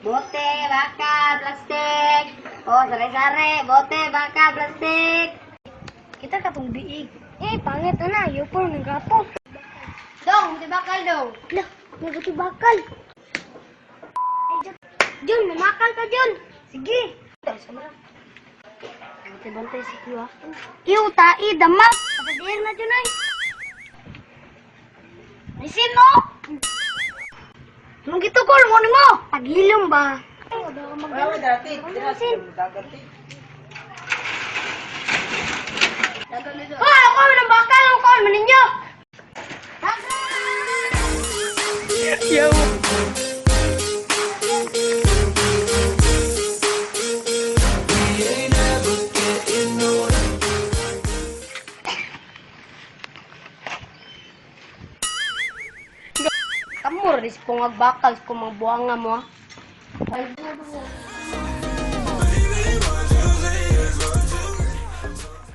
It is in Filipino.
Bote, baka, plastik. Oh, sare-sare. Bote, baka, plastik. Kita katong biig. Pangit na. Yupor ng gapo. Dong, di bakal dong. Lah, nabuti bakal. Jun, mamakal ka, Jun. Sige. Bantay-bantay si Kiwa. Kiw, tai, damak. Kapagir na, Jun, ay. Lisin mo. Nung gitukol mo ni mo. Paghilom ba? Wala dati, Lisin. Oh, ako ng bakal. Ang call mo ninyo. Yo. Kamu rin pungag bakal kung magbuanga mo.